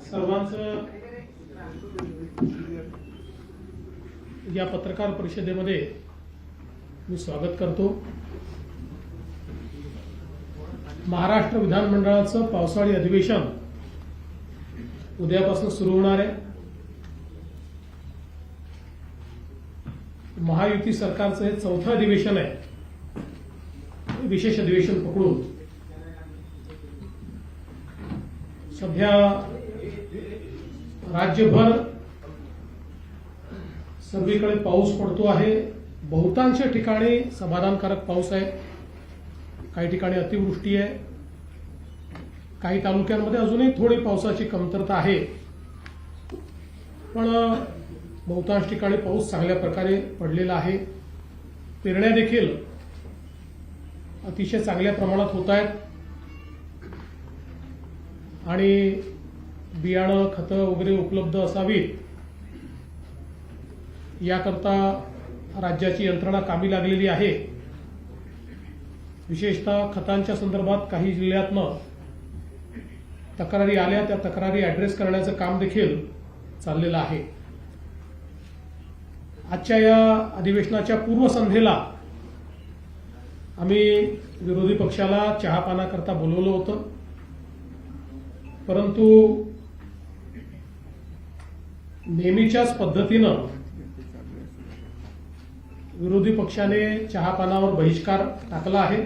सर्वांचं या पत्रकार परिषदेमध्ये मी स्वागत करतो। महाराष्ट्र विधानमंडळाचं पावसाळी अधिवेशन उद्यापासून सुरू होणार आहे। महायुती सरकारचं हे चौथं अधिवेशन आहे। विशेष अधिवेशन पकडून सध्या राज्यभर सर्वीकडे पाऊस पडतो आहे। बहुतांश ठिकाणी समाधानकारक पाऊस आहे, काही ठिकाणी अतिवृष्टी आहे, काही तालुक्यांमध्ये अजूनही थोडी पावसाची कमतरता आहे, पण बहुतांश ठिकाणी पाऊस चांगल्या प्रकारे पडलेला आहे। पेरण्या देखील अतिशय चांगल्या प्रमाणात होत आहेत आणि बियाणं खतं वगैरे उपलब्ध असावीत याकरता राज्याची यंत्रणा कामी लागलेली आहे। विशेषतः खतांच्या संदर्भात काही जिल्ह्यातनं तक्रारी आल्या, त्या तक्रारी ॲड्रेस करण्याचं काम देखील चाललेलं आहे। आजच्या या अधिवेशनाच्या पूर्वसंध्येला आम्ही विरोधी पक्षाला चहापानाकरता बोलवलं होतं, परंतु नेहमीच्याच पद्धतीनं विरोधी पक्षाने चहापानावर बहिष्कार टाकला आहे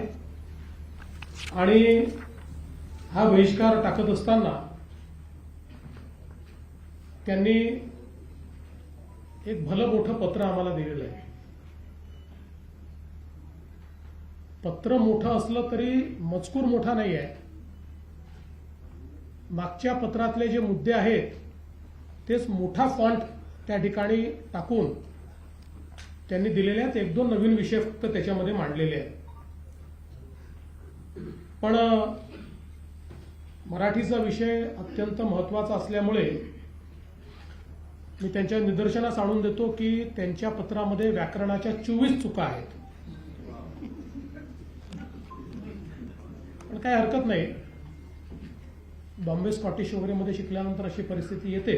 आणि हा बहिष्कार टाकत असताना त्यांनी एक भलं मोठं पत्र आम्हाला दिलेलं आहे। पत्र मोठं असलं तरी मजकूर मोठा नाही आहे। मागच्या पत्रातले जे मुद्दे आहेत तेच मोठा फॉन्ट त्या ठिकाणी टाकून त्यांनी दिलेले आहेत। एक दोन नवीन विषय फक्त त्याच्यामध्ये मांडलेले आहेत, पण मराठीचा विषय अत्यंत महत्त्वाचा असल्यामुळे मी त्यांच्या निदर्शनास आणून देतो की त्यांच्या पत्रामध्ये व्याकरणाच्या 24 चुका आहेत, पण काही हरकत नाही। बॉम्बे स्कॉटिश वगैरेमध्ये शिकल्यानंतर अशी परिस्थिती येते।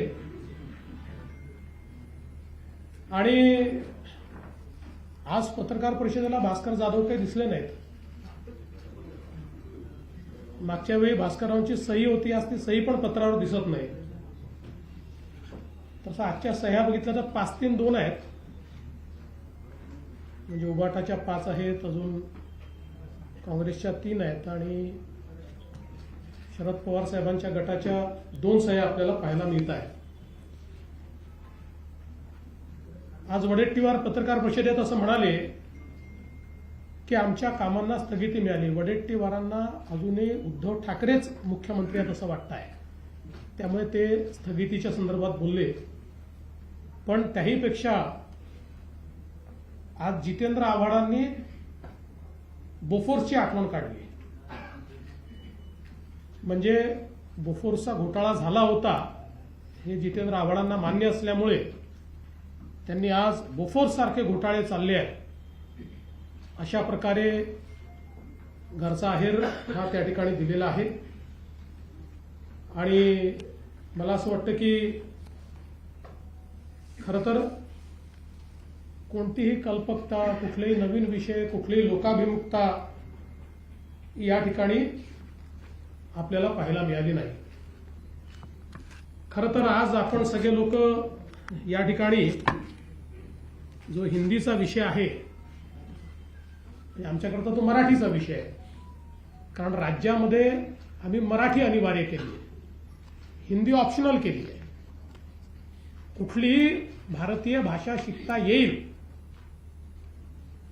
आणि आज पत्रकार परिषदेला भास्कर जाधव काही दिसले नाहीत। मागच्या वेळी भास्कररावांची सही होती, आज ती सही पण पत्रावर दिसत नाही। तसं आजच्या सह्या बघितल्या तर 5-3-2 आहेत, म्हणजे उबाटाच्या 5 आहेत, अजून काँग्रेसच्या 3 आहेत आणि शरद पवार साहेबांच्या गटाच्या 2 सह्या आपल्याला पाहायला मिळत आहेत। आज वडेट्टीवार पत्रकार परिषदेत असं म्हणाले की आमच्या कामांना स्थगिती मिळाली। वडेट्टीवारांना अजूनही उद्धव ठाकरेच मुख्यमंत्री आहेत असं वाटत आहे, त्यामुळे ते स्थगितीच्या संदर्भात बोलले। पण त्याहीपेक्षा आज जितेंद्र आव्हाडांनी बोफोर्सची आठवण काढली। म्हणजे बोफोर्सचा घोटाळा झाला होता हे जितेंद्र आव्हाडांना मान्य असल्यामुळे त्यांनी आज बोफोर्स सारखे घोटाळे चालले आहेत अशा प्रकारे घरचा अहेर हा त्या ठिकाणी दिलेला आहे। आणि मला असं वाटतं की खरं तर कोणतीही कल्पकता, कुठलेही नवीन विषय, कुठलीही लोकाभिमुखता या ठिकाणी आपल्याला पाहायला मिळाली नाही। खरं तर आज आपण सगळे लोक या ठिकाणी जो हिंदीचा विषय आहे, आमच्याकरता तो मराठीचा विषय आहे, कारण राज्यामध्ये आम्ही मराठी अनिवार्य केली आहे, हिंदी ऑप्शनल केली आहे। कुठलीही भारतीय भाषा शिकता येईल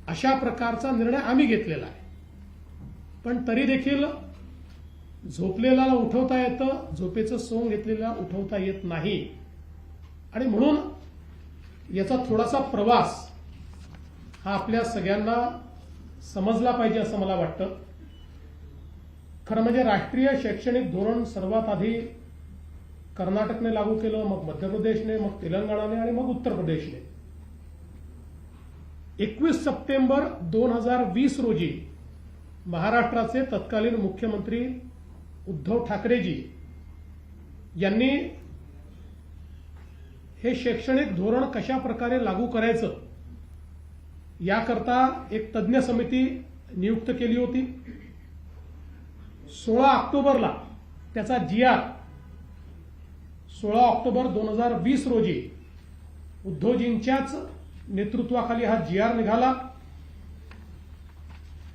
अशा प्रकारचा निर्णय आम्ही घेतलेला आहे। पण तरी देखील झोपलेल्याला उठवता येतं, झोपेचं सोंग घेतलेला उठवता येत नाही, आणि म्हणून याचा थोडासा प्रवास हा आपल्या सगळ्यांना समजला पाहिजे असं मला वाटतं। खरं म्हणजे राष्ट्रीय शैक्षणिक धोरण सर्वात आधी कर्नाटकने लागू केलं, मग मध्य प्रदेशने, मग तेलंगणाने आणि मग उत्तर प्रदेशने। 21 सप्टेंबर 2020 रोजी महाराष्ट्राचे तत्कालीन मुख्यमंत्री उद्धव ठाकरेजी यांनी हे शैक्षणिक धोरण कशा प्रकारे लागू करायचं याकरता एक तज्ज्ञ समिती नियुक्त केली होती. 16 ऑक्टोबरला त्याचा GR 16 ऑक्टोबर 2020 रोजी उद्धवजींच्याच नेतृत्वाखाली हा GR निघाला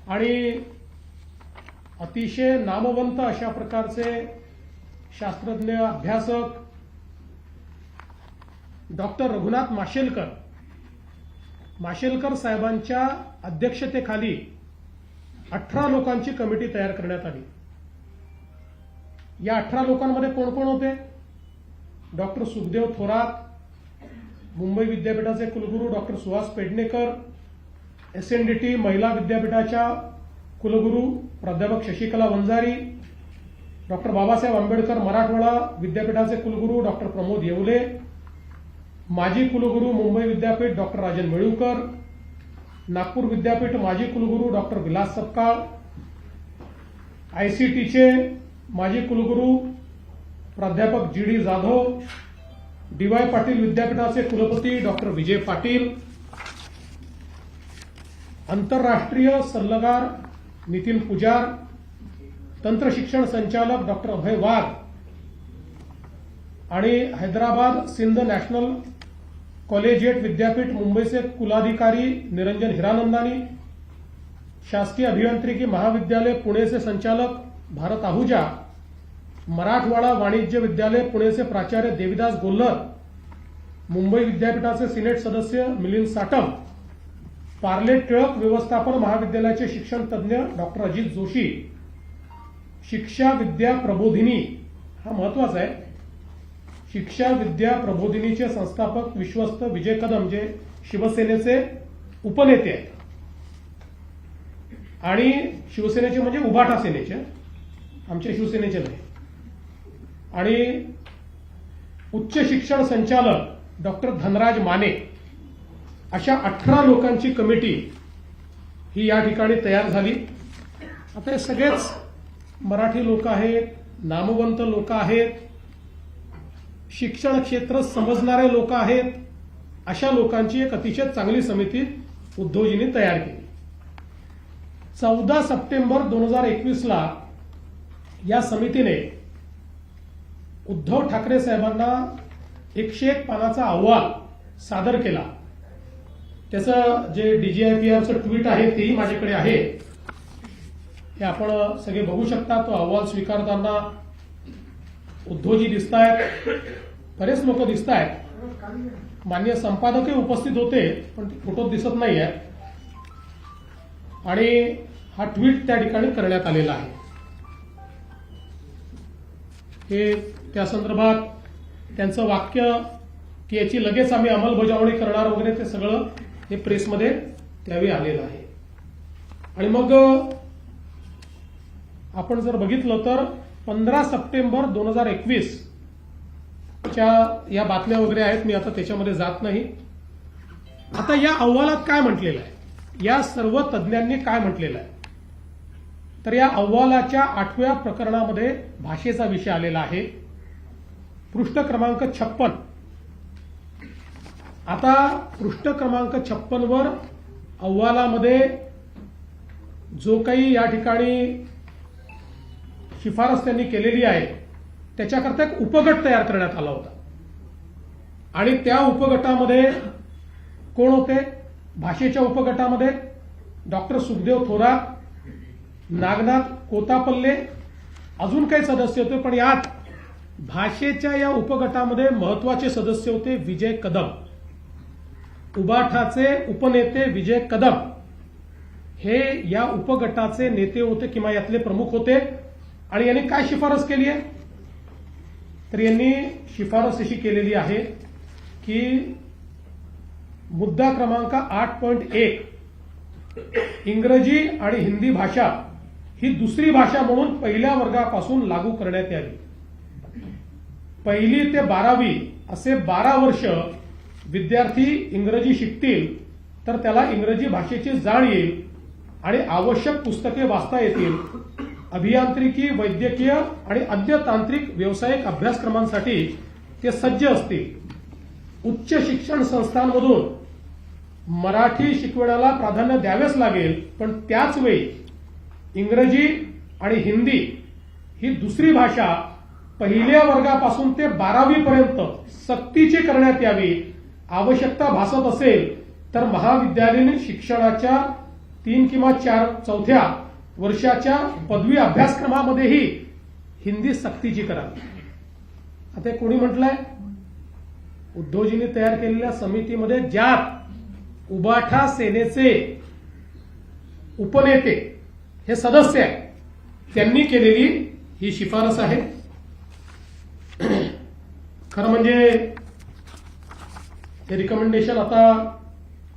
आणि अतिशय नामवंत अशा प्रकारचे शास्त्रज्ञ अभ्यासक डॉक्टर रघुनाथ माशेलकर साहेबांच्या अध्यक्षतेखाली 18 लोकांची कमिटी तयार करण्यात आली. या 18 लोकांमध्ये कोण कोण होते? डॉक्टर सुखदेव थोरात, मुंबई विद्यापीठाचे कुलगुरू डॉक्टर सुहास पेडणेकर, SNDT महिला विद्यापीठाच्या कुलगुरू प्राध्यापक शशिकला वंजारी, डॉक्टर बाबासाहेब आंबेडकर मराठवाडा विद्यापीठाचे कुलगुरू डॉक्टर प्रमोद येवले, माजी कुलगुरू मुंबई विद्यापीठ डॉक्टर राजन मेळुकर, नागपूर विद्यापीठ माजी कुलगुरू डॉक्टर विलास सपकाळ, ICTचे माजी कुलगुरू प्राध्यापक GD जाधव, DY पाटील विद्यापीठाचे कुलपती डॉक्टर विजय पाटील, आंतरराष्ट्रीय सल्लागार नितीन पुजार, तंत्र शिक्षण संचालक डॉक्टर अभय वाघ आणि हैदराबाद सिंध नॅशनल कॉलेजिएट विद्यापीठ मुंबईचे कुलाधिकारी निरंजन हिरानंदानी, शासकीय अभियांत्रिकी महाविद्यालय पुणेचे संचालक भारत आहुजा, मराठवाडा वाणिज्य विद्यालय पुणेचे प्राचार्य देविदास गोल्हर, मुंबई विद्यापीठाचे सिनेट सदस्य मिलिंद साटम, पार्ले टिळक व्यवस्थापन महाविद्यालयाचे शिक्षण तज्ज्ञ डॉक्टर अजित जोशी, शिक्षा विद्या प्रबोधिनी हा महत्वाचा आहे, शिक्षा विद्या प्रबोधिनीचे संस्थापक विश्वस्त विजय कदम जे शिवसेनेचे उपनेते आहेत आणि शिवसेनेचे म्हणजे उभाटा सेनेचे, आमच्या शिवसेनेचे नाही, आणि उच्च शिक्षण संचालक डॉक्टर धनराज माने, अशा 18 लोकांची कमिटी ही या ठिकाणी तयार झाली. आता हे सगळेच मराठी लोक आहेत, नामवंत लोक आहेत, शिक्षण क्षेत्र समजणारे लोक आहेत. अशा लोकांची एक अतिशय चांगली समिती उद्धवजींनी तयार केली. 14 सप्टेंबर 2021ला या समितीने उद्धव ठाकरे साहेबांना 101 पानाचा अहवाल सादर केला. त्याचं जे DGIPRचं ट्विट आहे तेही माझ्याकडे आहे, हे आपण सगळे बघू शकता. तो अहवाल स्वीकारताना उद्धवजी दिसत आहेत, बरेच लोक दिसत आहेत, माननीय संपादकही उपस्थित होते पण फोटोत दिसत नाही आहे, आणि हा ट्विट त्या ठिकाणी करण्यात आलेला आहे. हे त्या संदर्भात त्यांचं वाक्य की याची लगेच आम्ही अंमलबजावणी करणार वगैरे ते सगळं हे प्रेसमध्ये त्यावेळी आलेलं आहे. आणि मग आपण जर बघितलं तर 15 सप्टेंबर 2021 च्या या बातम्या वगैरे आहेत, मी आता त्याच्यामध्ये जात नाही. आता या अहवालात काय म्हटलेलं आहे, या सर्व तज्ज्ञांनी काय म्हटलेलं आहे, तर या अहवालाच्या 8व्या प्रकरणामध्ये भाषेचा विषय आलेला आहे. पृष्ठ क्रमांक 56. आता पृष्ठ क्रमांक 56 वर अहवालामध्ये जो काही या ठिकाणी शिफारस त्यांनी केलेली आहे त्याच्याकरता एक उपगट तयार करण्यात आला होता, आणि त्या उपगटामध्ये कोण होते? भाषेच्या उपगटामध्ये डॉक्टर सुखदेव थोरात, नागनाथ कोतापल्ले, अजून काही सदस्य होते, पण यात भाषेच्या या उपगटामध्ये महत्वाचे सदस्य होते विजय कदम, उबाठाचे उपनेते विजय कदम हे या उपगटाचे नेते होते किंवा यातले प्रमुख होते. आणि यांनी काय शिफारस केली आहे, तर यांनी शिफारस अशी केलेली आहे की मुद्दा क्रमांक 8.1 इंग्रजी आणि हिंदी भाषा ही दुसरी भाषा म्हणून पहिल्या वर्गापासून लागू करण्यात यावी. 1ली ते 12वी असे 12 वर्ष विद्यार्थी इंग्रजी शिकतील तर त्याला इंग्रजी भाषेची जाण येईल आणि आवश्यक पुस्तके वाचता येतील अभियांत्रिकी, वैद्यकीय आणि अन्य तांत्रिक व्यावसायिक अभ्यासक्रमांसाठी ते सज्ज असतील. उच्च शिक्षण संस्थांमधून मराठी शिकवण्याला प्राधान्य द्यावेच लागेल, पण त्याच वेळी इंग्रजी आणि हिंदी ही दुसरी भाषा पहिल्या वर्गापासून ते 12वी पर्यंत सक्तीची करण्यात यावी. आवश्यकता भासत असेल तर महाविद्यालयीन शिक्षणाच्या 3 किंवा 4 चौथ्या वर्षाच्या पदवी अभ्यासक्रमामध्येही हिंदी सक्तीची करावी. आता कोणी म्हटलंय, उद्धवजींनी तयार केलेल्या समितीमध्ये ज्यात उबाठा सेनेचे उपनेते हे सदस्य आहेत, त्यांनी केलेली ही शिफारस आहे. खरं म्हणजे हे रिकमेंडेशन आता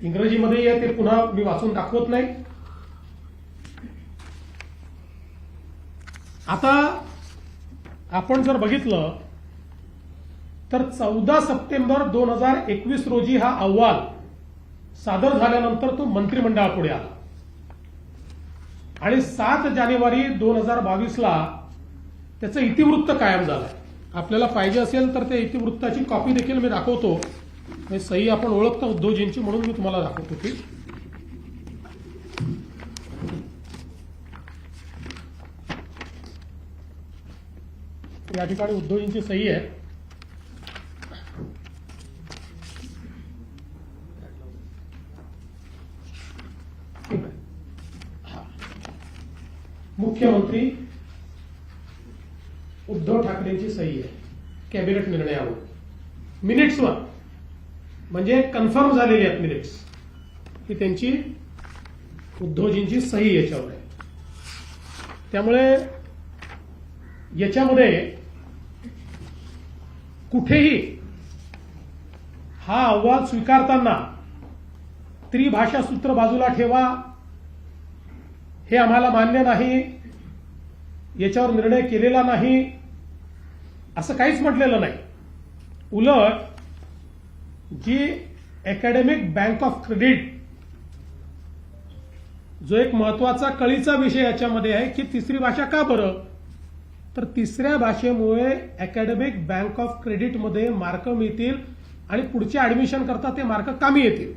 इंग्रजीमध्ये आहे, ते पुन्हा मी वाचून दाखवत नाही. आता आपण जर बघितलं तर 14 सप्टेंबर 2021 रोजी हा अहवाल सादर झाल्यानंतर तो मंत्रिमंडळापुढे आला आणि 7 जानेवारी 2022ला त्याचं इतिवृत्त कायम झालं. आपल्याला पाहिजे असेल तर त्या इतिवृत्ताची कॉपी देखील मी दाखवतो. सही आपण ओळखतो उद्धवजींची, म्हणून मी तुम्हाला दाखवतो ती. या ठिकाणी उद्धवजींची सही आहे. मुख्यमंत्री उद्धव ठाकरेंची सही आहे कॅबिनेट निर्णयावर. मिनिट्सवर म्हणजे कन्फर्म झालेली आहेत मिनिट्स, ही त्यांची उद्धवजींची सही याच्यावर आहे. त्यामुळे याच्यामध्ये कुठेही हा अहवाल स्वीकारताना त्रिभाषा सूत्र बाजूला ठेवा, हे आम्हाला मान्य नाही, याच्यावर निर्णय केलेला नाही, असं काहीच म्हटलेलं नाही. उलट जी अकॅडमिक बँक ऑफ क्रेडिट, जो एक महत्वाचा कळीचा विषय याच्यामध्ये आहे की तिसरी भाषा का बरं, तर तिसऱ्या भाषेमुळे अकॅडमिक बँक ऑफ क्रेडिटमध्ये मार्क मिळतील आणि पुढच्या ऍडमिशन करता ते मार्क कामी येतील.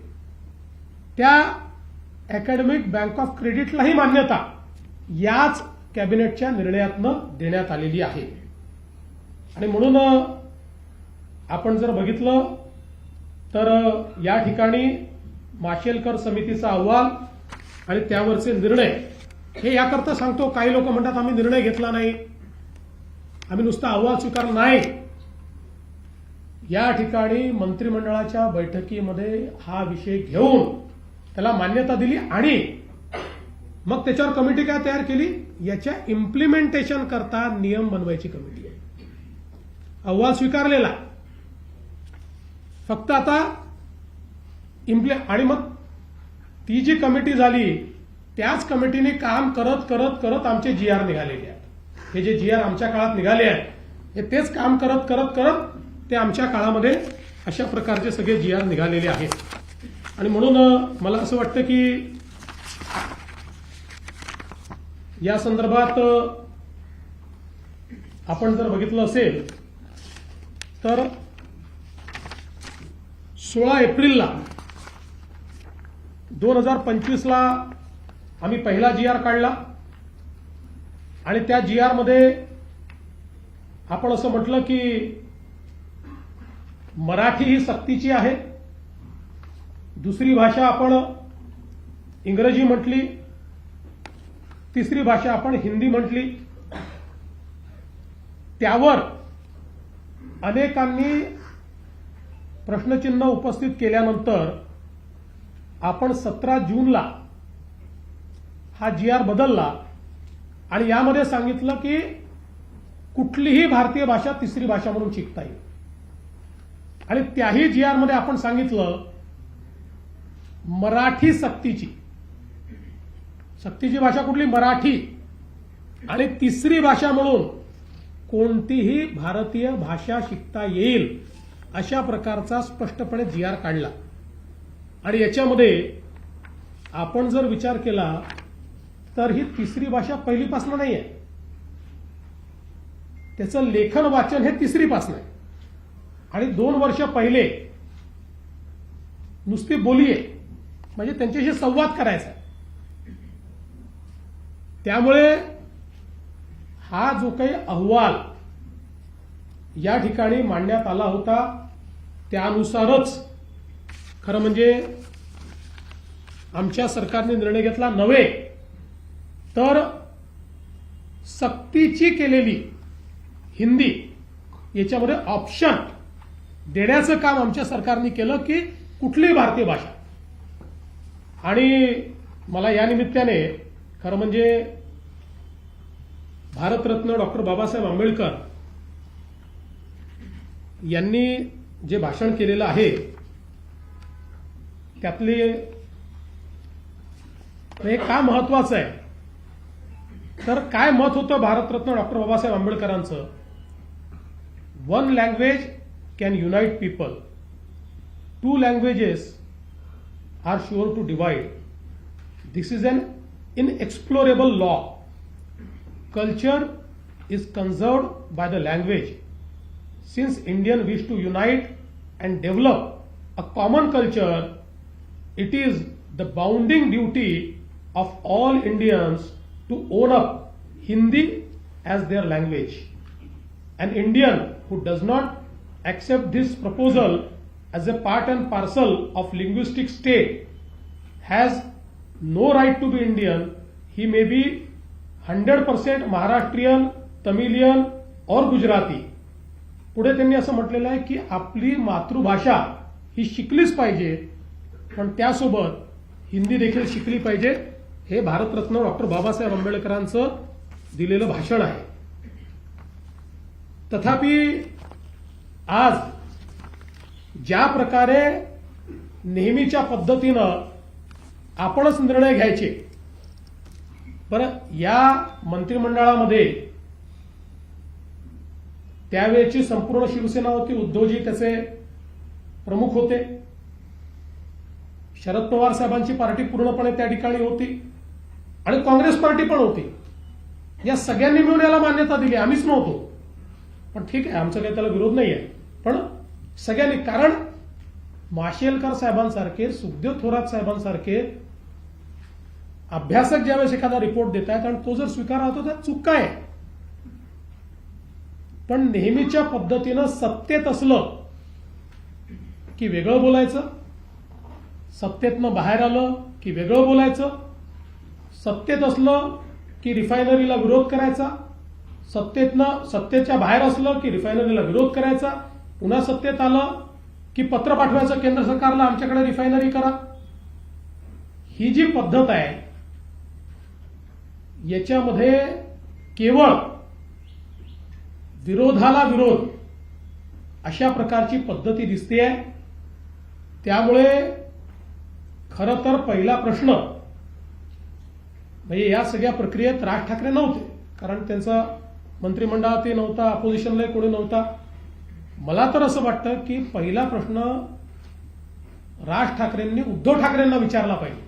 त्या अकॅडमिक बँक ऑफ क्रेडिटलाही मान्यता याच कॅबिनेटच्या निर्णयातनं देण्यात आलेली आहे. आणि म्हणून आपण जर बघितलं तर या ठिकाणी माशेलकर समितीचा अहवाल आणि त्यावरचे निर्णय हे याकरता सांगतो. काही लोक म्हणतात आम्ही निर्णय घेतला नाही, आम्ही नुसता अहवाल स्वीकारला नाही. या ठिकाणी मंत्रिमंडळाच्या बैठकीमध्ये हा विषय घेऊन त्याला मान्यता दिली आणि मग त्याच्यावर कमिटी काय तयार केली, याच्या इम्प्लिमेंटेशन करता नियम बनवायची कमिटी आहे. अहवाल स्वीकारलेला, फक्त आता आणि मग ती जी कमिटी झाली त्याच कमिटीने काम करत करत करत आमचे जीआर निघालेले आहेत. हे जे जीआर आमच्या काळात निघाले आहेत हे तेच काम करत करत करत ते आमच्या काळामध्ये अशा प्रकारचे सगळे जीआर निघालेले आहेत. आणि म्हणून मला असं वाटतं की या संदर्भात आपण जर बघितलं असेल तर 16 एप्रिलला 2025ला आम्ही पहिला जीआर काढला आणि त्या जीआर मध्ये आपण असं म्हटलं की मराठी ही सक्तीची आहे, दुसरी भाषा आपण इंग्रजी म्हटली, तिसरी भाषा आपण हिंदी म्हटली. त्यावर अनेकांनी प्रश्नचिन्ह उपस्थित केल्यानंतर आपण 17 जूनला हा जीआर बदलला आणि यामध्ये सांगितलं की कुठलीही भारतीय भाषा तिसरी भाषा म्हणून शिकता येईल. आणि त्याही जीआर मध्ये आपण सांगितलं मराठी सक्तीची भाषा कुठली, मराठी, आणि तिसरी भाषा म्हणून कोणतीही भारतीय भाषा शिकता येईल अशा प्रकारचा स्पष्टपणे जीआर काढला. आणि याच्यामध्ये आपण जर विचार केला तर ही तिसरी भाषा पहिलीपासून नाही आहे. त्याचं लेखन वाचन हे तिसरीपासून आहे आणि 2 वर्ष पहिले नुसती बोली आहे, म्हणजे त्यांच्याशी संवाद करायचा आहे. त्यामुळे हा जो काही अहवाल या ठिकाणी मांडण्यात आला होता त्यानुसारच खरं म्हणजे आमच्या सरकारने निर्णय घेतला नव्हे तर सक्तीची केलेली हिंदी याच्यामध्ये ऑप्शन देण्याचं काम आमच्या सरकारने केलं की कुठलीही भारतीय भाषा. आणि मला या निमित्ताने खरं म्हणजे भारतरत्न डॉक्टर बाबासाहेब आंबेडकर यांनी जे भाषण केलेलं आहे त्यातले हे का महत्वाचं आहे तर काय मत होतं भारतरत्न डॉक्टर बाबासाहेब आंबेडकरांचं, one language can unite people, 2 languages are sure to divide, this is an inexplorable law, culture is conserved by the language, since Indian wish to unite and develop a common culture, it is the bounding duty of all Indians to own up Hindi as their language. An Indian who does not accept this proposal as a part and parcel of linguistic state has no right to be Indian. He may be 100% Maharashtrian, Tamilian or Gujarati. पुढे त्यांनी असं म्हटलेलं आहे की आपली मातृभाषा ही शिकलीच पाहिजे पण त्यासोबत हिंदी देखील शिकली पाहिजे. हे भारतरत्न डॉक्टर बाबासाहेब आंबेडकरांचं दिलेलं भाषण आहे. तथापि आज ज्या प्रकारे नेहमीच्या पद्धतीनं आपणच निर्णय घ्यायचे, बरं या मंत्रिमंडळामध्ये त्यावेळेची संपूर्ण शिवसेना होती, उद्धवजी त्याचे प्रमुख होते, शरद पवार साहेबांची पार्टी पूर्णपणे त्या ठिकाणी होती आणि काँग्रेस पार्टी पण होती. या सगळ्यांनी मिळून याला मान्यता दिली, आम्हीच नव्हतो. पण ठीक आहे, आमचा काही त्याला विरोध नाही आहे, पण सगळ्यांनी, कारण माशेलकर साहेबांसारखे, सुखदेव थोरात साहेबांसारखे अभ्यासक ज्यावेळेस एखादा रिपोर्ट देत आहेत आणि तो जर स्वीकारला होता तर चूक काय आहे. पण नेहमीच्या पद्धतीनं सत्तेत असलं की वेगळं बोलायचं, सत्तेतनं बाहेर आलं की वेगळं बोलायचं, सत्तेत असलं की रिफायनरीला विरोध करायचा, सत्तेच्या बाहेर असलं की रिफायनरीला विरोध करायचा, पुन्हा सत्तेत आलं की पत्र पाठवायचं केंद्र सरकारला आमच्याकडे रिफायनरी करा. ही जी पद्धत आहे याच्यामध्ये केवळ विरोधाला विरोध अशा प्रकारची पद्धती दिसते. त्यामुळे खरं तर पहिला प्रश्न म्हणजे या सगळ्या प्रक्रियेत राज ठाकरे नव्हते, कारण त्यांचा मंत्रिमंडळातही नव्हता, अपोजिशनलाही कोणी नव्हता. मला तर असं वाटतं की पहिला प्रश्न राज ठाकरेंनी उद्धव ठाकरेंना विचारला पाहिजे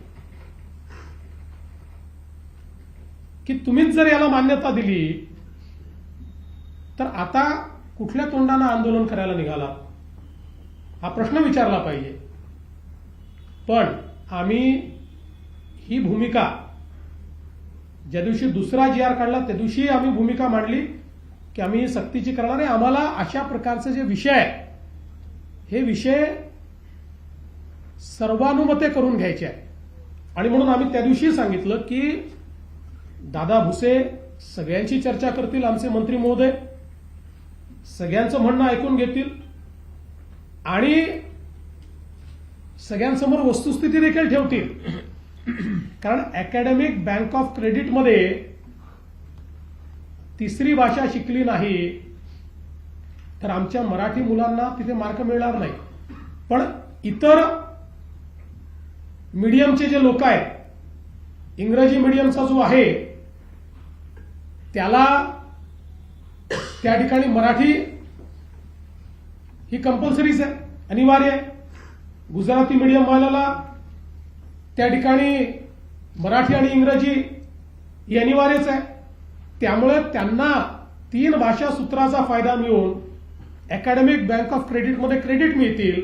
की तुम्हीच जर याला मान्यता दिली तर आता कुठल्या तोंडानं आंदोलन करायला निघाला, हा प्रश्न विचारला पाहिजे. पण आम्ही ही भूमिका ज्या दिवशी दुसरा GR काढला त्या दिवशी आम्ही भूमिका मांडली की आम्ही ही सक्तीची करणार आहे. आम्हाला अशा प्रकारचे जे विषय आहे हे विषय सर्वानुमते करून घ्यायचे आहे. आणि म्हणून आम्ही त्या दिवशी सांगितलं की दादा भुसे सगळ्यांची चर्चा करतील, आमचे मंत्री महोदय सगळ्यांचं म्हणणं ऐकून घेतील आणि सगळ्यांसमोर वस्तुस्थिती देखील ठेवतील. कारण अकॅडमिक बँक ऑफ क्रेडिटमध्ये तिसरी भाषा शिकली नाही तर आमच्या मराठी मुलांना तिथे मार्क मिळणार नाही. पण इतर मीडियमचे जे लोक आहेत, इंग्रजी मीडियमचा जो आहे त्याला त्या ठिकाणी मराठी ही कंपल्सरीच आहे, अनिवार्य आहे. गुजराती मीडियम वाल्याला त्या ठिकाणी मराठी आणि इंग्रजी ही अनिवार्यच आहे. त्यामुळे त्यांना 3 भाषा सूत्राचा फायदा मिळून अकॅडमिक बँक ऑफ क्रेडिटमध्ये क्रेडिट मिळतील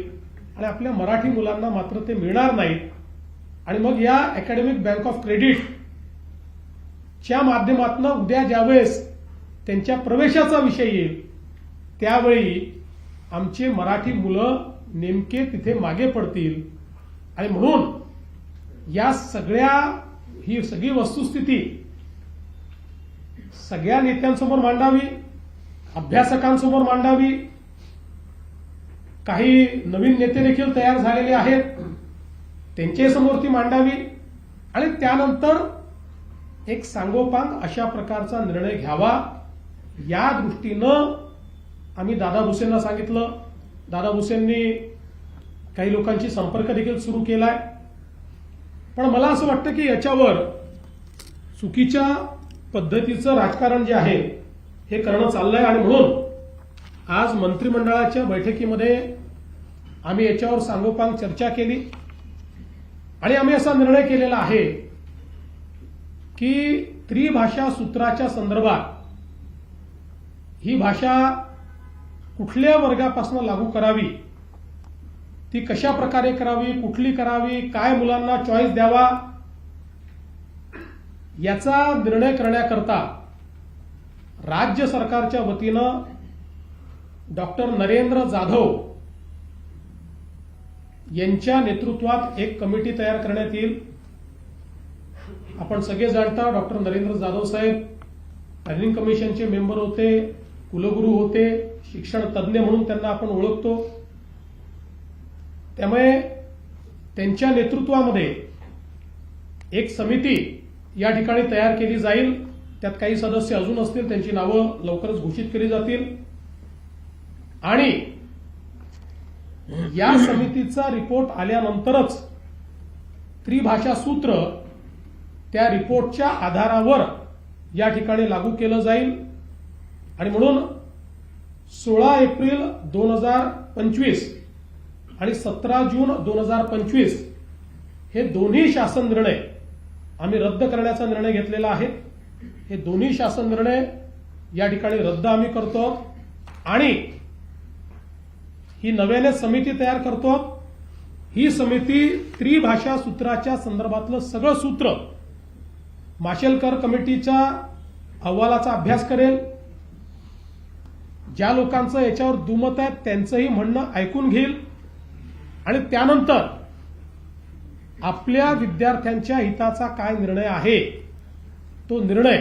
आणि आपल्या मराठी मुलांना मात्र ते मिळणार नाहीत. आणि मग या अकॅडमिक बँक ऑफ क्रेडिटच्या माध्यमातून उद्या ज्यावेळेस त्यांच्या प्रवेशाचा विषय येईल त्यावेळी आमचे मराठी मुलं नेमके तिथे मागे पडतील. आणि म्हणून ही सगळी वस्तुस्थिती सगळ्या नेत्यांसमोर मांडावी, अभ्यासकांसमोर मांडावी. काही नवीन नेते देखील तयार झालेले आहेत, त्यांच्या समोर ती मांडावी आणि त्यानंतर एक सांगोपांग अशा प्रकारचा निर्णय घ्यावा. या दृष्टीनं आम्ही दादा भुसेंना सांगितलं. दादा भुसेंनी काही लोकांशी संपर्क देखील सुरू केलाय. पण मला असं वाटतं की याच्यावर चुकीच्या पद्धतीचं राजकारण जे आहे हे करणं चाललंय. आणि म्हणून आज मंत्रिमंडळाच्या बैठकीमध्ये आम्ही याच्यावर सांगोपांग चर्चा केली आणि आम्ही असा निर्णय केलेला आहे की त्रिभाषा सूत्राच्या संदर्भात ही भाषा कुठल्या वर्गापासून लागू करावी, ती कशा प्रकारे करावी, कुठली करावी, काय मुलांना चॉईस द्यावा, याचा निर्णय करण्याकरता राज्य सरकारच्या वतीनं डॉक्टर नरेंद्र जाधव यांच्या नेतृत्वात एक कमिटी तयार करण्यात येईल. आपण सगळे जाणता डॉक्टर नरेंद्र जाधव साहेब प्लॅनिंग कमिशनचे मेंबर होते, कुलगुरू होते, शिक्षण तज्ज्ञ म्हणून त्यांना आपण ओळखतो. त्यामुळे त्यांच्या नेतृत्वामध्ये एक समिती या ठिकाणी तयार केली जाईल. त्यात काही सदस्य अजून असतील, त्यांची नावं लवकरच घोषित केली जातील. आणि या समितीचा रिपोर्ट आल्यानंतरच त्रिभाषा सूत्र त्या रिपोर्टच्या आधारावर या ठिकाणी लागू केलं जाईल. आणि म्हणून 16 एप्रिल 2025 आणि 17 जून 2025 हे दोन्ही शासन निर्णय आम्ही रद्द करण्याचा निर्णय घेतलेला आहे. हे दोन्ही शासन निर्णय या ठिकाणी रद्द आम्ही करतो आणि ही नव्याने समिती तयार करतो. ही समिती त्रिभाषा सूत्राच्या संदर्भातलं सगळं सूत्र माशेलकर कमिटीच्या अहवालाचा अभ्यास करेल. ज्या लोकांचं याच्यावर दुमत आहे त्यांचंही म्हणणं ऐकून घेईल आणि त्यानंतर आपल्या विद्यार्थ्यांच्या हिताचा काय निर्णय आहे तो निर्णय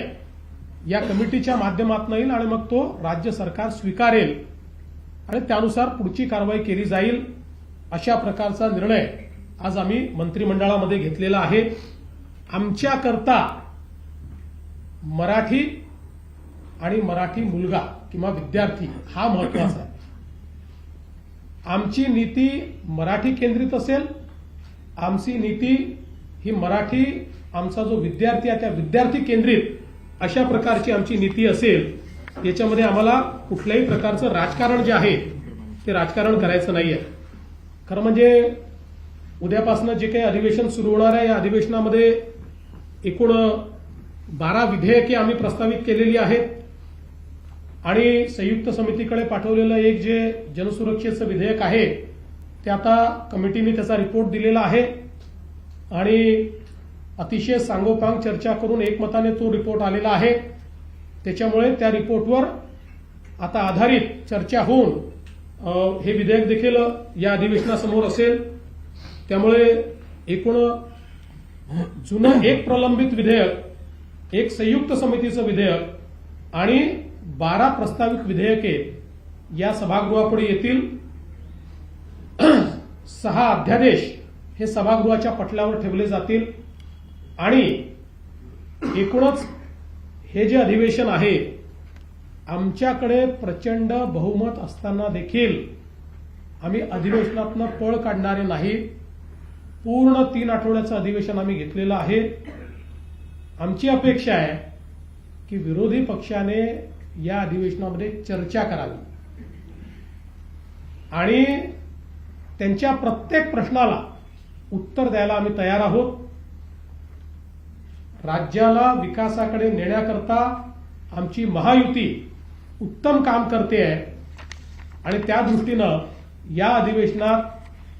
या कमिटीच्या माध्यमातून येईल आणि मग तो राज्य सरकार स्वीकारेल आणि त्यानुसार पुढची कारवाई केली जाईल. अशा प्रकारचा निर्णय आज आम्ही मंत्रिमंडळामध्ये घेतलेला आहे. आमच्याकरता मराठी आणि मराठी मुलगा किंवा विद्यार्थी हा महत्वाचा आहे. आमची नीती मराठी केंद्रित असेल. आमची नीती ही मराठी, आमचा जो विद्यार्थी आहे त्या विद्यार्थी केंद्रित अशा प्रकारची आमची नीती असेल. याच्यामध्ये आम्हाला कुठल्याही प्रकारचं राजकारण जे आहे ते राजकारण करायचं नाहीये. खरं म्हणजे उद्यापासून जे काही अधिवेशन सुरू होणार आहे या अधिवेशनामध्ये एकूण 12 विधेयके आम्ही प्रस्तावित केलेली आहेत आणि संयुक्त समितीकडे पाठवलेलं एक जे जनसुरक्षेचं विधेयक आहे ते आता कमिटीने त्याचा रिपोर्ट दिलेला आहे आणि अतिशय सांगोपांग चर्चा करून एकमताने तो रिपोर्ट आलेला आहे. त्याच्यामुळे त्या रिपोर्टवर आता आधारित चर्चा होऊन हे विधेयक देखील या अधिवेशनासमोर असेल. त्यामुळे एकूण जुनं एक प्रलंबित विधेयक, एक संयुक्त समितीचं विधेयक आणि 12 प्रस्तावित विधेयके या सभागृहापुढे येतील. 6 अध्यादेश हे सभागृहाच्या पटलावर ठेवले जातील आणि एकूणच हे जे अधिवेशन आहे आमच्याकडे प्रचंड बहुमत असताना देखील आम्ही अधिवेशनातनं पळ काढणारे नाही. पूर्ण 3 आठवड्याचं अधिवेशन आम्ही घेतलेलं आहे. आमची अपेक्षा आहे की विरोधी पक्षाने या अधिवेशनामध्ये चर्चा करावी आणि त्यांच्या प्रत्येक प्रश्नाला उत्तर द्यायला आम्ही तयार आहोत. राज्याला विकासाकडे नेण्याकरता आमची महायुती उत्तम काम करते आहे आणि त्या दृष्टीनं या अधिवेशनात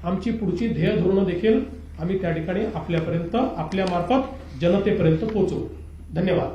आमची पुढची ध्येय धोरणं देखील आम्ही त्या ठिकाणी आपल्यापर्यंत आपल्या मार्फत जनतेपर्यंत पोहोचवू. धन्यवाद.